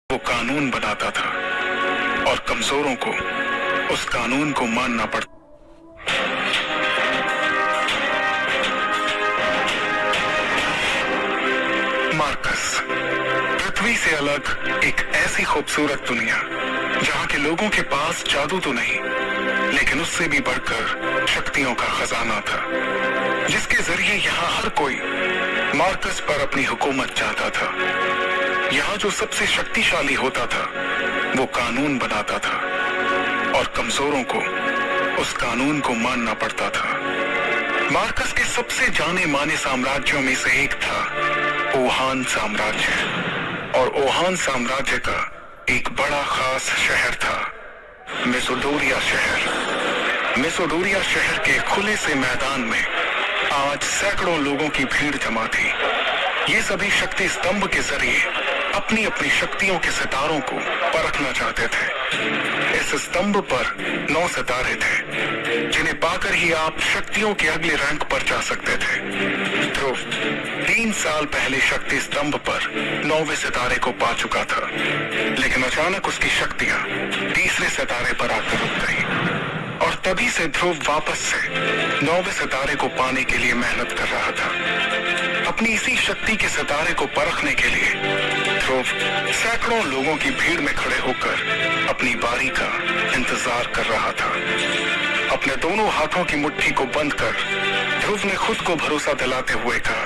वो कानून बनाता था और कमजोरों को उस कानून को मानना पड़ता। मार्कस, पृथ्वी से अलग एक ऐसी खूबसूरत दुनिया जहां के लोगों के पास जादू तो नहीं लेकिन उससे भी बढ़कर शक्तियों का खजाना था, जिसके जरिए यहाँ हर कोई मार्कस पर अपनी हुकूमत चाहता था। यहाँ जो सबसे शक्तिशाली होता था वो कानून बनाता था और कमजोरों को उस कानून को मानना पड़ता था। मार्कस के सबसे जाने माने साम्राज्यों में से एक था ओहान साम्राज्य, और ओहान साम्राज्य का एक बड़ा खास शहर था मेसोडोरिया शहर। मेसोडोरिया शहर के खुले से मैदान में आज सैकड़ों लोगों की भीड़ जमा थी। ये सभी शक्ति स्तंभ के जरिए अपनी अपनी शक्तियों के सितारों को परखना चाहते थे। इस स्तंभ पर 9 सितारे थे जिन्हें पाकर ही आप शक्तियों के अगले रैंक पर जा सकते थे। ध्रुव 3 साल पहले शक्ति स्तंभ पर 9वें सितारे को पा चुका था, लेकिन अचानक उसकी शक्तियां तीसरे सितारे पर आकर रुक गई और तभी से ध्रुव वापस से 9वें सितारे को पाने के लिए मेहनत कर रहा था। अपनी इसी शक्ति के सितारे को परखने के लिए ध्रुव सैकड़ों लोगों की भीड़ में खड़े होकर अपनी बारी का इंतजार कर रहा था। अपने दोनों हाथों की मुट्ठी को बंद कर ध्रुव ने खुद को भरोसा दिलाते हुए कहा,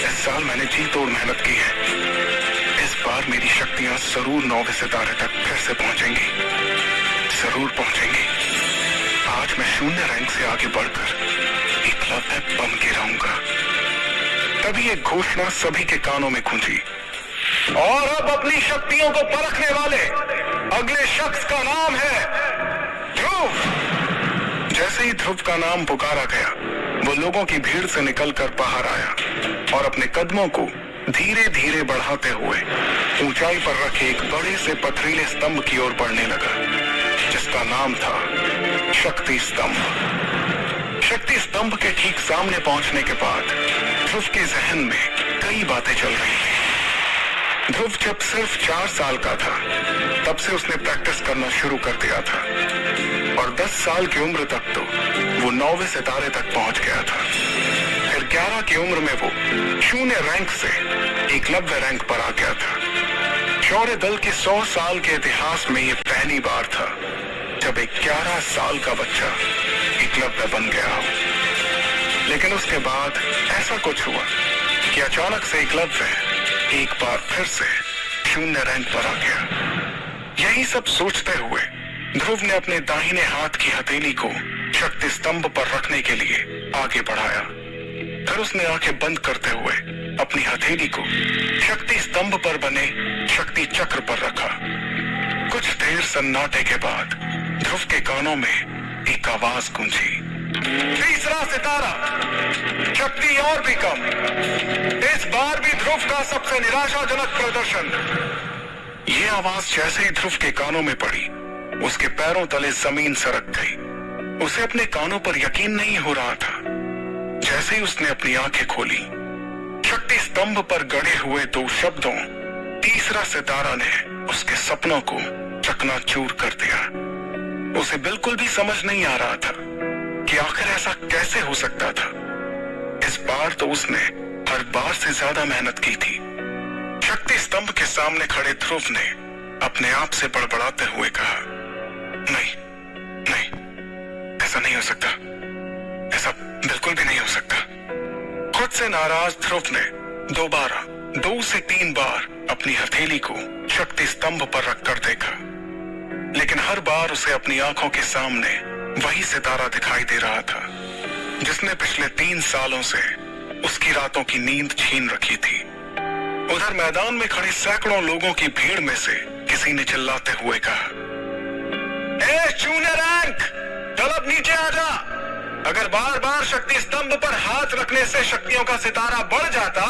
इस साल मैंने जी तोड़ मेहनत की है। इस बार मेरी शक्तियां जरूर 9वें सितारे तक फिर से पहुंचेंगी, जरूर पहुंचेंगी। आज मैं शून्य रैंक से आगे बढ़कर एकलव्य बन के रहूंगा। तभी एक घोषणा सभी के कानों में गूंजी, और अब अपनी शक्तियों को परखने वाले अगले शख्स का नाम है ध्रुव। जैसे ही ध्रुव का नाम पुकारा गया, वो लोगों की भीड़ से निकलकर बाहर आया और अपने कदमों को धीरे धीरे बढ़ाते हुए ऊंचाई पर रखे एक बड़े से पथरीले स्तंभ की ओर बढ़ने लगा, जिसका नाम था शक्ति स्तंभ। शक्ति स्तंभ के ठीक सामने पहुंचने के बाद ध्रुव के जहन में कई बातें चल रही थी। ध्रुव जब सिर्फ 4 साल का था तब से उसने प्रैक्टिस करना शुरू कर दिया था और 10 साल की उम्र तक तो वो 9वें सितारे तक पहुंच गया था। फिर 11 की उम्र में वो शून्य रैंक से एकलव्य रैंक पर आ गया था। शौर्य दल के 100 साल के इतिहास में ये पहली बार था जब एक 11 साल का बच्चा एकलव्य बन गया हो। लेकिन उसके बाद ऐसा कुछ हुआ कि अचानक से एकलव्य एक बार फिर से शून्य रैंक पर आ गया। यही सब सोचते हुए ध्रुव ने अपने दाहिने हाथ की हथेली को शक्ति स्तंभ पर रखने के लिए आगे बढ़ाया। फिर उसने आंखें बंद करते हुए अपनी हथेली को शक्ति स्तंभ पर बने शक्ति चक्र पर रखा। कुछ देर सन्नाटे के बाद ध्रुव के कानों में एक आवाज गूंजी, तीसरा सितारा, शक्ति और भी कम। इस बार भी ध्रुव का सबसे निराशाजनक प्रदर्शन। यह आवाज जैसे ही ध्रुव के कानों में पड़ी, उसके पैरों तले जमीन सरक गई। उसे अपने कानों पर यकीन नहीं हो रहा था। जैसे ही उसने अपनी आंखें खोली, शक्ति स्तंभ पर गड़े हुए 2 शब्दों तीसरा सितारा ने उसके सपनों को चकनाचूर कर दिया। उसे बिल्कुल भी समझ नहीं आ रहा था कि आखिर ऐसा कैसे हो सकता था। इस बार तो उसने हर बार से ज्यादा मेहनत की थी। शक्ति स्तंभ के सामने खड़े ध्रुव ने अपने आप से बड़बड़ाते हुए कहा, नहीं नहीं, ऐसा नहीं हो सकता, ऐसा बिल्कुल भी नहीं हो सकता। खुद से नाराज ध्रुव ने दोबारा 2 से 3 बार अपनी हथेली को शक्ति स्तंभ पर रखकर देखा, लेकिन हर बार उसे अपनी आंखों के सामने वही सितारा दिखाई दे रहा था जिसने पिछले 3 सालों से उसकी रातों की नींद छीन रखी थी। उधर मैदान में खड़े सैकड़ों लोगों की भीड़ में से किसी ने चिल्लाते हुए कहा, ए शून्य रैंक, चल अब नीचे आ जा। अगर बार बार शक्ति स्तंभ पर हाथ रखने से शक्तियों का सितारा बढ़ जाता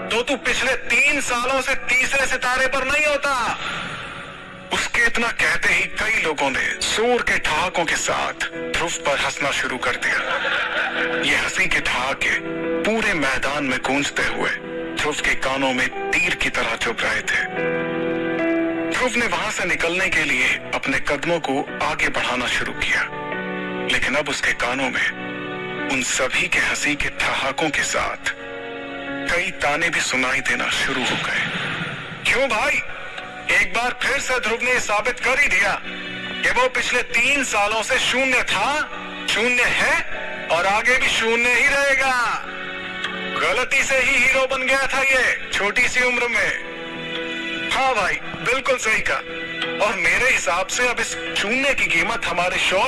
तो तू पिछले 3 सालों से तीसरे सितारे पर नहीं होता। उसके इतना कहते ही कई लोगों ने जोर के ठहाकों के साथ ध्रुव पर हंसना शुरू कर दिया। ये हंसी के ठहाके पूरे मैदान में गूंजते हुए ध्रुव के कानों में तीर की तरह चुभ रहे थे। ध्रुव ने वहां से निकलने के लिए अपने कदमों को आगे बढ़ाना शुरू किया, लेकिन अब उसके कानों में उन सभी के हंसी के ठहाकों के साथ कई ताने भी सुनाई देना शुरू हो गए। क्यों भाई, एक बार फिर से ध्रुव ने साबित कर ही दिया कि वो पिछले 3 सालों से शून्य था, शून्य है और आगे भी शून्य ही रहेगा। गलती से ही हीरो बन गया था ये छोटी सी उम्र में। हाँ भाई, बिल्कुल सही कहा। और मेरे हिसाब से अब इस शून्य की कीमत हमारे शौक